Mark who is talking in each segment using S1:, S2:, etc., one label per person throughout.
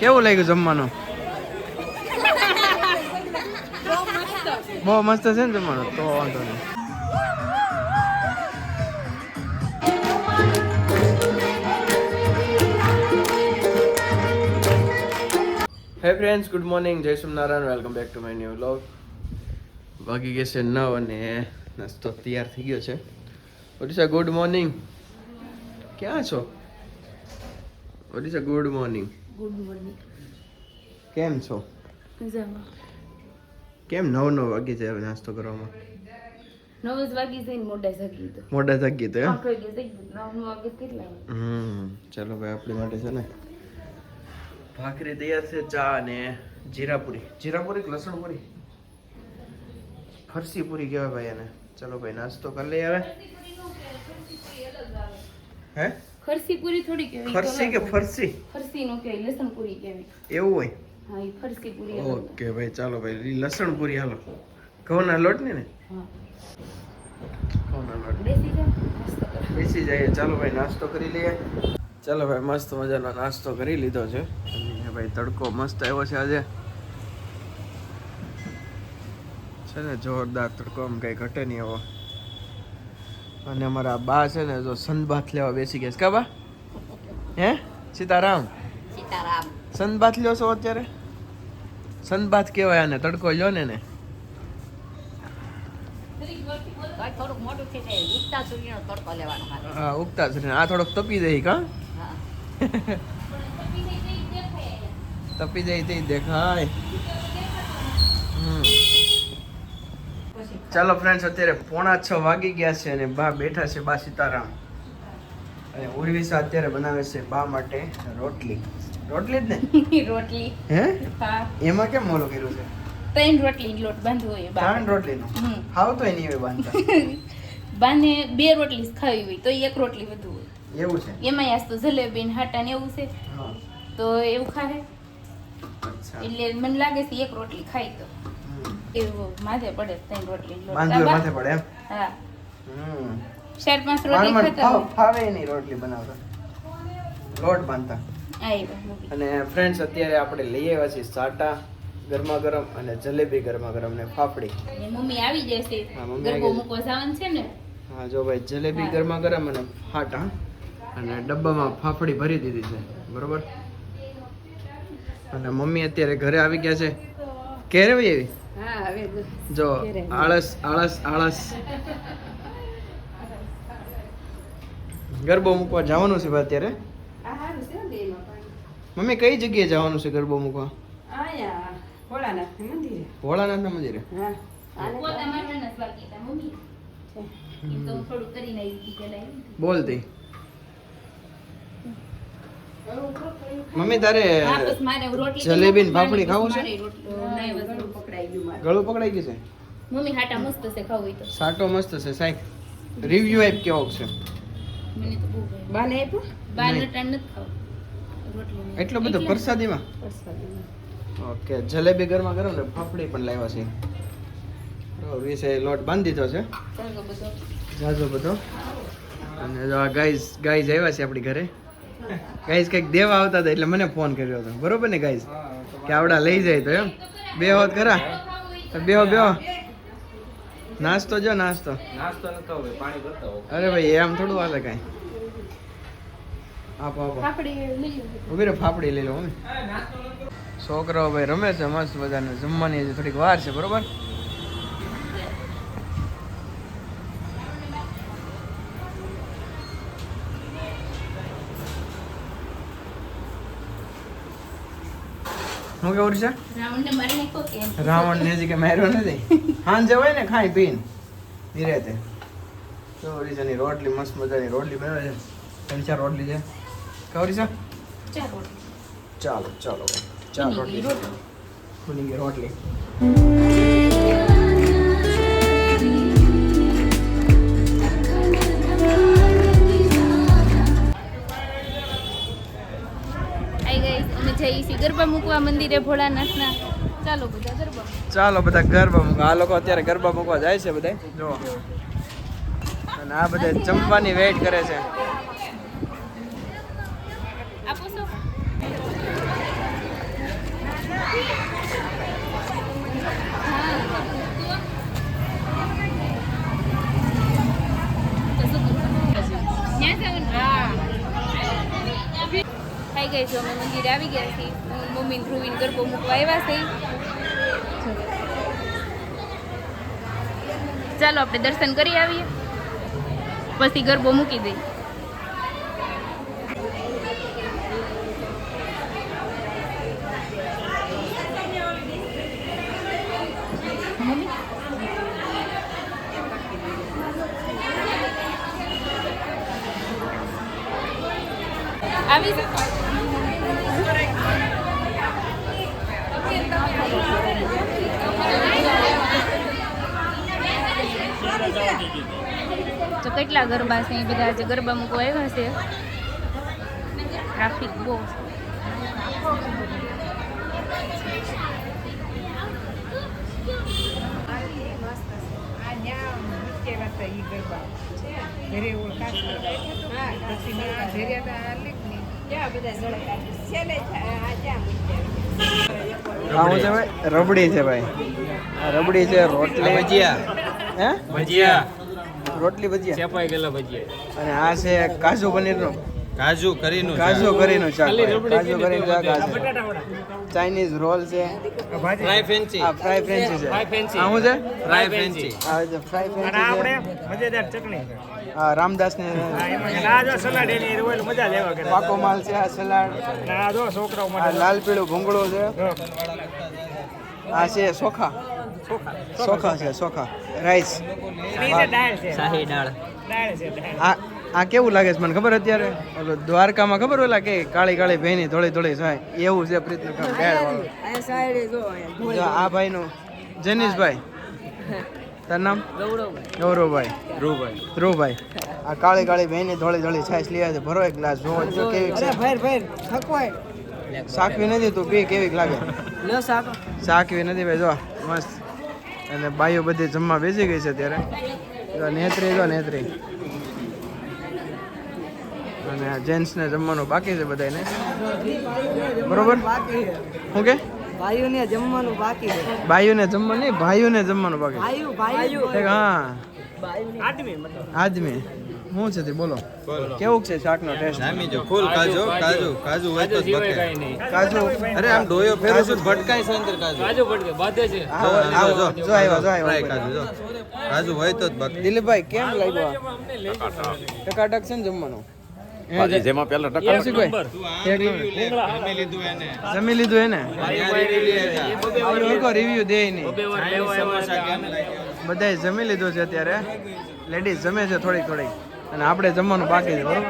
S1: કેવું લાગ્યું જમવાનું? બહુ મસ્ત છે ને જમવાનું, તો વાંધો નહીં. હે ફ્રેન્ડ્સ, ગુડ મોર્નિંગ, જય Somnarayan, welcome back to my new vlog. વાગી ગયા છે 9 અને નાસ્તો તૈયાર થઈ ગયો છે. Odisha good morning. ક્યાં છો Odisha? Good morning.
S2: Good morning.
S1: કેમ છો?
S2: મજામાં.
S1: કેમ 9 વાગી જાય હવે નાસ્તો કરવામાં?
S2: 9 વાગી જઈને મોડા જાગી તો.
S1: મોડા જાગી તો એમ?
S2: 8 વાગે જાગી. 9 વાગે કેટલા?
S1: ચલો ભાઈ, આપણી માટે છે ને ભાખરી તૈયાર છે, ચા અને જીરાપુરી. જીરાપુરી કે લસણપુરી? ફરસી પૂરી કહેવાય ભાઈ એને. ચલો ભાઈ, નાસ્તો કરી લઈએ હવે. હે?
S2: ફરસી પૂરી થોડી કેવી?
S1: ફરસી કે ફરસી?
S2: ફરસી નો કે લસણ પૂરી કેવી?
S1: એવું હોય?
S2: હા, એ ફરસી પૂરી.
S1: ઓકે ભાઈ, ચાલો ભાઈ, લસણ પૂરી હાલો. ઘઉંના લોટ ને?
S2: હા,
S1: ઘઉંના લોટ.
S2: બેસી જા, નાસ્તો કર.
S1: બેસી જઈએ. ચાલો ભાઈ, નાસ્તો કરી લઈએ. ચાલો ભાઈ, મસ્ત મજાનો નાસ્તો કરી લીધો છે. અને ભાઈ તડકો મસ્ત આવ્યો છે આજે. છે ને જોરદાર તડકો, આમ કઈ ઘટે નહીં એવો. અને અમારા બા છે ને જો સંદબાથ લેવા બેસી ગયા છે. કા બા? હે સીતારામ?
S2: સીતારામ.
S1: સંદબાથ લ્યો છો અત્યારે? સંદબાથ કહેવાય આને, તડકો લ્યો ને એને.
S2: થોડુંક મોટું છે તે ઉગતા સૂર્યનો તડકો લેવાનો.
S1: હા, ઉગતા છે. આ થોડોક તપી જાય કા?
S2: હા.
S1: તપી જાય તે દેખાય. ચાલો ફ્રેન્ડ્સ, અત્યારે 5:45 વાગી ગયા છે અને બા બેઠા છે, બા સીતારામ. અને ઉર્વિશા અત્યારે બનાવે છે બા માટે રોટલી. રોટલી જ ને?
S2: રોટલી.
S1: હે?
S2: હા.
S1: એમાં કેમ મોલો કર્યું છે?
S2: 3 રોટલી લોટ બાંધવો હોય.
S1: 3 રોટલીનો? હાવ તો એની હવે બાંધતા.
S2: બાને 2 રોટલી ખાવી હોય તો 1 રોટલી વધુ હોય.
S1: એવું છે?
S2: એમાં આજ તો જલેબી ને હાટા ને એવું છે
S1: હા.
S2: તો એવું ખાય.
S1: અચ્છા.
S2: એટલે મને લાગે છે 1 રોટલી ખાઈ તો એવું માથે પડે 3 રોટલી લોટ.
S1: બાંધવું માથે પડે એમ?
S2: હા.
S1: હમ.
S2: 4-5 રોટલી ખાતા હોય.
S1: ફાવે નહીં રોટલી બનાવતા, લોટ બાંધતા. અને ફ્રેન્ડ્સ, અત્યારે આપણે લઈ આવ્યા છીએ સાટા ગરમા ગરમ અને જલેબી ગરમા ગરમ ને ફાફડી.
S2: મમ્મી આવી જશે.
S1: હા, મમ્મી
S2: ગરબો
S1: આવી
S2: મૂકવા જવાનું છે ને.
S1: હા જો ભાઈ, જલેબી ગરમા ગરમ અને ફાટા અને ડબ્બામાં ફાફડી ભરી દીધી છે, બરોબર. અને મમ્મી અત્યારે ઘરે આવી ગયા છે. ક્યારે આવી એવી?
S2: હા, હવે
S1: જો આળસ આળસ આળસ. ગરબો મૂકવા જવાનું છે ભાઈ અત્યારે. મમ્મી કઈ જગ્યાએ જવાનું છે ગરબો મૂકવા? ભોળાનાથના મંદિરે. બોલતી મમ્મી, તારે જલેબી ને ફાફડી ખાવું છે? ગળું પકડાઈ ગયું છે.
S2: મમ્મી હાટા મસ્ત છે, ખાવું હોય તો.
S1: સાટો મસ્ત છે સાહેબ. રિવ્યુ આપ કેવો છે?
S2: મને તો બહુ બાને આપ્યો. બાને ટાઈમ નથી ખાવ રોટલી.
S1: એટલો બધો પ્રસાદીમાં? ઓકે, જલેબી ગરમા ગરમ ને ફાફડી પણ લાવ્યા છે. વિશે લોટ બાંધી દીધો છે જાજો બધો. અને જો આ ગાઈઝ આવ્યા છે આપણી ઘરે. ગાઈઝ કંઈક દેવા આવતા હતા એટલે મને ફોન કર્યો હતો, બરોબર ને ગાઈઝ? કે આવડા લઈ જાય તો એમ બે હોત ખરા. બેહો બેહો, નાસ્તો જો નાસ્તો. અરે ભાઈ, એમ થોડું હાલે કાંઈ. આપો આપો, ઉભી રે, ફાફડી લઈ લો મમ્મી. છોકરાઓ ભાઈ રમે છે મસ્ત બધાને. જમવાની હજી થોડીક વાર છે, બરોબર. હું કેવું છે? રાવણ ને હજી કે માર્યો નથી. હાન જવાય ને ખાઈ પીને ધીરે. તો ઓરિસાની રોટલી મસ્ત મજાની રોટલી બનાવે છે. 3-4 રોટલી છે. કવરી છે?
S2: 4 રોટલી.
S1: ચાલો ચાલો ભાઈ, 4 રોટલી. ખુલી ગઈ રોટલી.
S2: ગરબા મૂકવા મંદિરે ભોળાનાથના. ચાલો બધા ગરબા.
S1: ચાલો બધા ગરબા મૂકવા. આ લોકો અત્યારે ગરબા મૂકવા જાય છે બધા, જો. અને આ બધા જમવાની વેઇટ કરે છે.
S2: ગાઈસ અમે મંદિરે આવી ગયા છીએ. હું મમ્મી ને ધ્રુવીને ગરબો મૂકવા આવ્યા છે. ચાલો આપણે દર્શન કરી આવીએ પછી ગરબો મૂકી દઈએ. આવી તો કેટલા ગરબા છે એ બધા આજે ગરબા મૂકવા આવ્યા છે. ટ્રાફિક બહુ
S1: રબડી છે ભાઈ. આ રબડી છે, રોટલી
S3: ભજીયા,
S1: હે
S3: ભજીયા,
S1: રોટલી ભજીયા
S3: ચેપાઈ ગયેલા ભજીયા,
S1: અને આ છે કાજુ પનીરનું
S3: કાજુ કરીનું
S1: કાજુ કરીનું શાક
S3: ખાલી
S1: ભાઈ.
S3: રબડી
S1: કાજુ કરીનું શાક આ છે. ચાઇનીઝ રોલ છે,
S3: ફ્રાય ફેન્સી,
S1: આ ફ્રાય ફ્રેન્ચી છે.
S3: ફ્રાય ફેન્સી,
S1: આ શું છે?
S3: ફ્રાય ફેન્સી,
S1: આ છે ફ્રાય ફ્રેન્ચી છે.
S4: મજેદાર ચટણી છે.
S1: આ રામદાસ ને
S4: આ જો સલાડ એની રોલ મજા જ આવ્યા કરે.
S1: પાકો માલ છે. આ સલાડ,
S4: આ જો છોકરાઓ
S1: આ
S4: માટે
S1: લાલ પીળું ભૂંગળું છે. આ છે ચોખા, ચોખા છે, ચોખા રાઈસ.
S4: દાળ છે,
S3: શાહી દાળ,
S4: દાળ છે દાળ.
S1: આ કેવું લાગે છે મને ખબર અત્યારે ઓલો દ્વારકામાં ખબર ઓલા કે કાળી કાળી ભેની ધોળી ધોળી થાય એવું છે પ્રીતનું કામ દાળ વાળું. જો આ ભાઈનું જેનીશભાઈ, તારું નામ? ગૌરવભાઈ. ધ્રુવભાઈ. આ કાળી કાળી ભેની ધોળી ધોળી છાશ લઈ આવે છે. ભરો એક ગ્લાસ જોવો જો કેવી છે. સાકવી નથી તું પી, કેવી લાગે? સાકવી નથી ભાઈ. જો મસ્ત. અને બાઈઓ બધી જમવા બેસી ગઈ છે અત્યારે. જો નેત્રી, જો નેત્રી. અને જેન્ટ્સને જમવાનું બાકી છે બધાને, બરોબર? શું કે
S5: ભાઈઓને જમવાનું બાકી છે.
S1: બાઈઓને જમવાનું નહીં, ભાઈઓને જમવાનું બાકી. એક હા
S4: આદમી મતલબ
S1: આદમી. શું છે તે બોલો, કેવું છે શાકનો ટેસ્ટ?
S3: જામી જો ફૂલ કાજુ, કાજુ, કાજુ હોય તો જ ભટકે.
S1: કાજુ.
S3: અરે આમ ડોયો ફેરવું છું ભટકાય છે અંદર કાજુ.
S4: કાજુ પડકે બાધે છે.
S1: આવો, આવો, જો આવ્યો, જો
S3: ફ્રાય
S1: આવ્યો.
S3: કાજુ જો. કાજુ હોય તો જ ભટકે.
S1: દિલીપભાઈ કેમ લાગ્યું? ટકાટક છે ને જમવાનું?
S6: જેમાં પેલા
S1: કૌશિકભાઈ, એક નંબર. જમી લીધું એને? રિવ્યુ દે નહીં. બધાય જમી લીધું છે અત્યારે. લેડીઝ જમે છે થોડીક થોડીક, અને આપણે જમવાનું બાકી છે, બરોબર?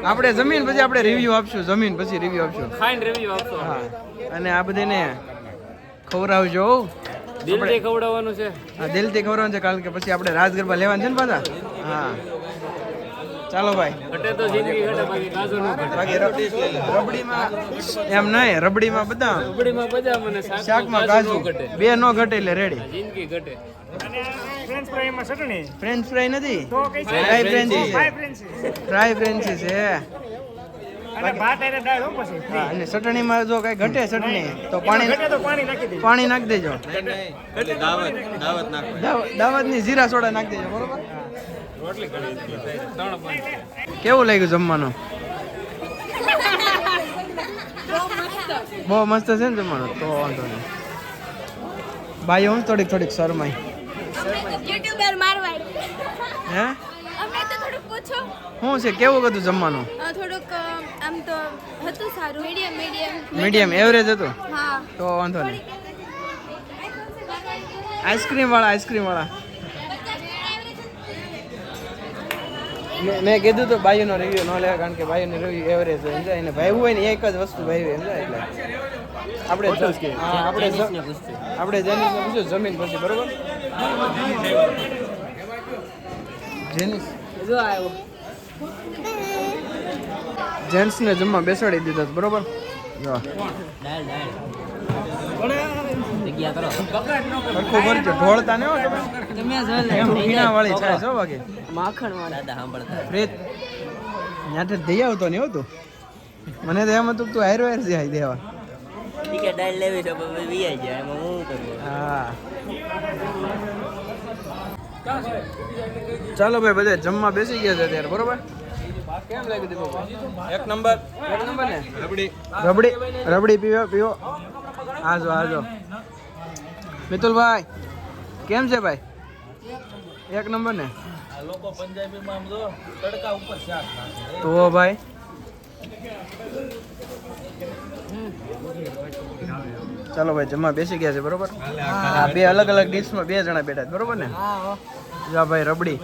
S1: આપણે જમીન પછી આપણે રિવ્યુ આપશું, જમીન પછી રિવ્યુ આપશું.
S4: ફાઇન રિવ્યુ આપશો.
S1: હા, અને આ બધાને ખવડાવજો.
S4: દિલથી ખવડાવવાનું છે.
S1: હા, દિલથી ખવડાવવાનું છે, કારણ કે પછી આપણે રાસ ગરબા લેવાના છે ને પાછા. હા, ચાલો ભાઈ.
S4: ઘટે તો જિંદગી ઘટે, બાકી કાજુ ન ઘટે.
S1: બાકી રબડીમાં એમ નહીં, રબડીમાં બધા
S4: રબડીમાં બધા મને
S1: શાકમાં કાજુ બે નો ઘટે એટલે રેડી.
S4: જિંદગી ઘટે. અને ફ્રેન્ચ ફ્રાઈમાં ચટણી.
S1: ફ્રેન્ચ ફ્રાય નથી,
S4: તો કઈ છે?
S1: ફ્રાય ફ્રેન્ચી છે.
S4: ફ્રેન્ચ
S1: ફ્રાય ફ્રેન્ચી છે.
S4: અને ભાત અને દાળ હો પછી.
S1: હા, અને ચટણીમાં જો કઈ ઘટે ચટણી તો પાણી
S4: ઘટે તો પાણી નાખી દેજો.
S1: પાણી નાખી દેજો.
S3: દાવત નાખો.
S1: દાવતની જીરા સોડા નાખી દેજો, બરોબર?
S4: રોટલી કરી ત્રણ પાંચ.
S1: કેવું લાગ્યું જમવાનું? બહુ મસ્ત છે ને જમવાનું? તો વાંધો નહીં. ભાઈ હું થોડીક થોડીક શરમાઈ.
S2: યુટ્યુબર મારવાડી.
S1: હે
S2: અમને તો થોડુંક પૂછો.
S1: શું છે, કેવું હતું જમવાનું?
S2: થોડુંક આમ તો હતું સારું, મીડિયમ
S1: મીડિયમ એવરેજ હતું?
S2: હા.
S1: તો વાંધો નહીં. આઈસ્ક્રીમ વાળા મેં કીધું તો ભાઈઓનો રિવ્યુ ન લેવા, કારણ કે ભાઈઓનો રિવ્યુ એવરેજ હોય સમજાય, અને ભાઈ હોય ને એક જ વસ્તુ ભાઈ હોય સમજાય. એટલે આપણે જેનિસને પૂછ્યું જમીન પછી, બરોબર? જેનિસ
S5: જો આવ્યો.
S1: જેન્ટ્સને જમવા બેસાડી દીધા છે, બરોબર? જો સરખું ભરજો, ઢોળતા ને હો તમે.
S5: તમે જો
S1: એમ પીણા વાળી છે જો વાગે
S5: માખણ વાળા.
S1: પ્રેત ન્યાઠે દઈ આવતો નહીં હોતું. મને તો એમ હતું તું હારો હાર જાય દેવા.
S5: ટિકિટ ડાલ લેવી છે પછી વીઆઈ જાય, એમાં હું કરું?
S1: હા, ચાલો ભાઈ, બધા જમવા બેસી ગયા છે અત્યારે, બરોબર? કેમ લાગ્યું દીપકભાઈ?
S3: એક નંબર
S1: એક નંબર ને
S3: રબડી
S1: રબડી પીવો આજો મિતુલભાઈ કેમ છે ભાઈ? એક નંબર ને
S6: લોકો પંજાબીમાં આમ જો તડકા ઉપર શાક નાખે.
S1: તો ભાઈ ચાલો ભાઈ જમવા બેસી ગયા છે બરોબર. આ બે અલગ અલગ ડીશમાં 2 જણા બેઠા છે બરોબર ને. જા ભાઈ રબડી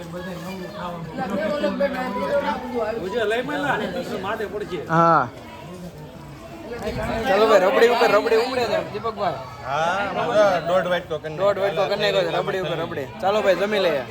S1: હા ચાલો ભાઈ રબડી ઉપર રબડી ઉમડે છે દીપકભાઈ.
S3: હા દોઢ વાટકો કરી
S1: દોઢ વાટકો કરી નાખ્યો છે રબડી ઉપર રબડી. ચાલો ભાઈ જમી લઈએ.